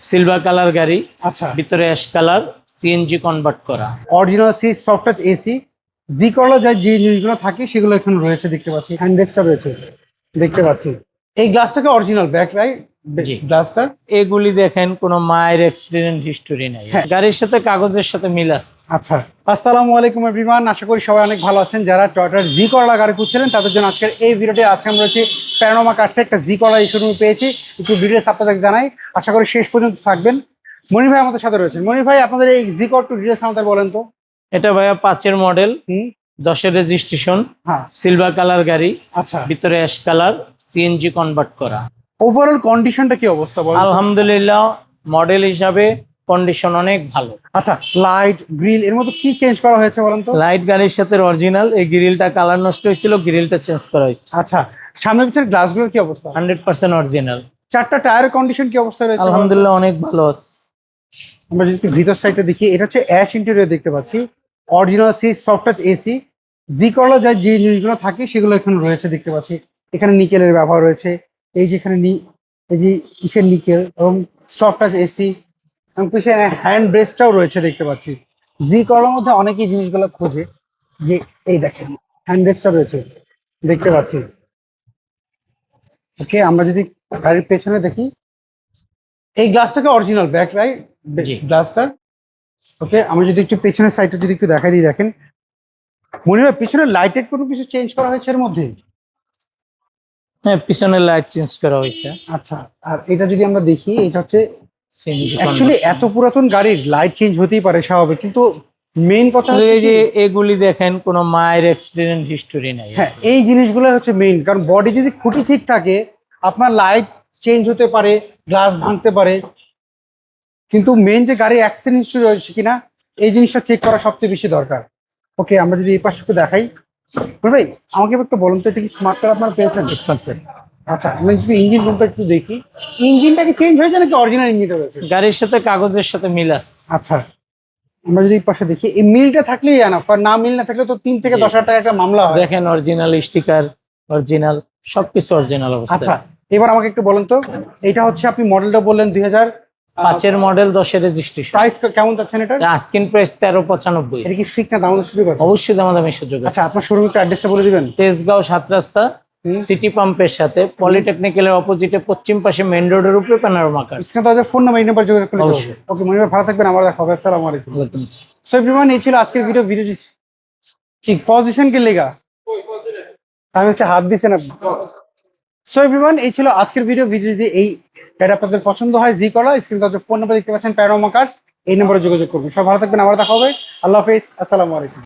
Silver colour গাড়ি, আচ্ছা, ভিতরে অ্যাশ কালার, সিএনজি কনভার্ট করা। অরিজিনাল সি সফট টাচ এসি জি করলা যে জিনিসগুলো থাকে সেগুলো এখানে রয়েছে দেখতে পাচ্ছি। হ্যান্ডরেস্টটা রয়েছে দেখতে পাচ্ছি। এই গ্লাসটাকে অরিজিনাল ব্যাক রাইট জি। গ্লাসটা। এগুলি দেখেন কোনো মায়ের অ্যাক্সিডেন্ট হিস্টোরি নাই, হ্যাঁ। গাড়ির সাথে কাগজের সাথে মিল আছে। আচ্ছা, আসসালামু আলাইকুম এভরিওয়ান, আশা করি সবাই অনেক ভালো আছেন। যারা টয়োটার জি করলা গাড়ি খুঁজছিলেন তাদের জন্য আজকের এই ভিডিওটি। আজকে আমরা রয়েছি প্যানোরামা কার্সে, একটা জি করলা এই শোরুমে পেয়েছি। একটু ডিটেলস আপনাদের জানাই, আশা করি শেষ পর্যন্ত থাকবেন। মনির ভাই আমাদের সাথে রয়েছেন। মনির ভাই, আপনাদের এই জি কর টু ডিটেলস আমাদের বলেন তো। এটা ভাইয়া 5-এর মডেল, হুম, 10-এর রেজিস্ট্রেশন, হ্যাঁ, সিলভার কালার গাড়ি, আচ্ছা। ভিতরে অ্যাশ কালার, সিএনজি কনভার্ট করা। ওভারঅল কন্ডিশনটা কি অবস্থা বলেন তো? আলহামদুলিল্লাহ, মডেল হিসাবে কন্ডিশন অনেক ভালো। আচ্ছা, লাইট গ্রিল এর মধ্যে কি চেঞ্জ করা হয়েছে বলেন তো? লাইট গাড়ির সাথে অরিজিনাল। এই গ্রিলটা কালার নষ্ট হয়েছিল, গ্রিলটা চেঞ্জ করা হয়েছে। আচ্ছা, সামনে পিছনে গ্লাসগুলোর কি অবস্থা? 100% অরিজিনাল। চারটা টায়ারের কন্ডিশন কি অবস্থা রয়েছে? আলহামদুলিল্লাহ অনেক ভালো আছে। আমরা যদি একটু ভিতর সাইডটা দেখি, এটা হচ্ছে অ্যাশ ইন্টেরিয়র দেখতে পাচ্ছি। অরিজিনাল সি সফট টাচ এসি জি করলা যে জিনিসগুলো থাকে সেগুলো এখানে রয়েছে দেখতে পাচ্ছি। এখানে নিকেলের ব্যবহার রয়েছে, এই যে এখানে এই যে কিসের নিকেল, এবং সফট টাচ এসি, এবং পিছনে হ্যান্ড ব্রেসটাও রয়েছে দেখতে পাচ্ছি। জি করলার মধ্যে অনেকেই জিনিসগুলো খোঁজে, যে এই দেখেন হ্যান্ড ব্রেসটা রয়েছে দেখতে পাচ্ছি। ওকে, আমরা যদি গাড়ির পেছনে দেখি, এই গ্লাসটাকে অরিজিনাল ব্যাক রাইট জি। গ্লাসটা। ওকে, আমরা যদি একটু পেছনের সাইডটা যদি একটু দেখাই দিই, দেখেন মনে হয় পিছনের লাইটের কোনো কিছু চেঞ্জ করা হয়েছে এর মধ্যে। হ্যাঁ, পিছনের লাইট চেঞ্জ করা হয়েছে। আচ্ছা, আর এটা যদি আমরা দেখি, এটা হচ্ছে সিএনজি অ্যাকচুয়ালি এত পুরাতন গাড়ির লাইট চেঞ্জ হতেই পারে স্বাভাবিক, কিন্তু মেইন কথা হচ্ছে এই যে কি- এগুলি দেখেন কোনো মায়ের অ্যাক্সিডেন্ট হিস্টোরি নাই। হ্যাঁ, এই জিনিসগুলো হচ্ছে মেইন, কারণ বডি যদি খুঁটি ঠিক থাকে আপনার লাইট চেঞ্জ হতে পারে, গ্লাস ভাঙতে পারে, কিন্তু মেইন যে গাড়ি অ্যাক্সিডেন্ট হিস্ট্রি রয়েছে কিনা এই জিনিসটা চেক করা সবচেয়ে বেশি দরকার। ওকে, আমরা যদি এই পাশে একটু দেখাই, ভাই আমাকে একটু বলুন তো, এটা কি স্মার্ট কার আপনার পেয়েছেন? স্মার্ট। আচ্ছা, আমরা যদি ইঞ্জিন রুমটা একটু দেখি, ইঞ্জিনটা কি চেঞ্জ হয়েছে নাকি অরিজিনাল ইঞ্জিনটা রয়েছে? গাড়ির সাথে কাগজের সাথে মিল আছে। আচ্ছা, আমরা যদি এই পাশে দেখি, এই মিলটা থাকলেই এনাফ, আর না মিল না থাকলে তো 3 থেকে জি। 10,000 টাকা একটা মামলা হয়। দেখেন অরিজিনাল স্টিকার, অরিজিনাল সবকিছু অরিজিনাল অবস্থা আচ্ছা, আছে। এবার আমাকে একটু বলেন তো, এটা হচ্ছে আপনি মডেলটা বললেন 2000, 5-এর মডেল, 10-এর রেজিস্ট্রেশন। প্রাইস কেমন যাচ্ছেন এটা? Asking price 1395। এটা কি ফিক না দাম সুযোগ আছে? অবশ্যই দামাদামি সুযোগ আছে। আচ্ছা, আপনার শোরুম একটু অ্যাড্রেসটা বলে দিবেন। তেজগাঁও 7 রাস্তা, সিটি পাম্পের সাথে পলিটেকনিক্যালের অপোজিটে পশ্চিম পাশে মেইন রোডের উপরে প্যানোরামা কার। স্ক্রিনে তো ফোন নাম্বার, এই নাম্বার যোগাযোগ করলে অবশ্যই। ওকে, মনে ভালো থাকবেন, আমার দেখা হবে। আসসালামু আলাইকুম। সো এভরিওয়ান, এই ছিল আজকের ভিডিও। ঠিক পজিশন কে লেগা আমি হচ্ছে হাত দিছেন আপনি। সো এভরিওয়ান, এই ছিল আজকের ভিডিও। যদি এই গাড়ি আপনাদের পছন্দ হয়, জি করা, স্ক্রিনে তো ফোন নাম্বার দেখতে পাচ্ছেন, প্যানোরামা কার্স, এই নম্বরে যোগাযোগ করবেন। সব ভালো থাকবেন, আবার দেখা হবে। আল্লাহ হাফেজ, আসসালামু আলাইকুম।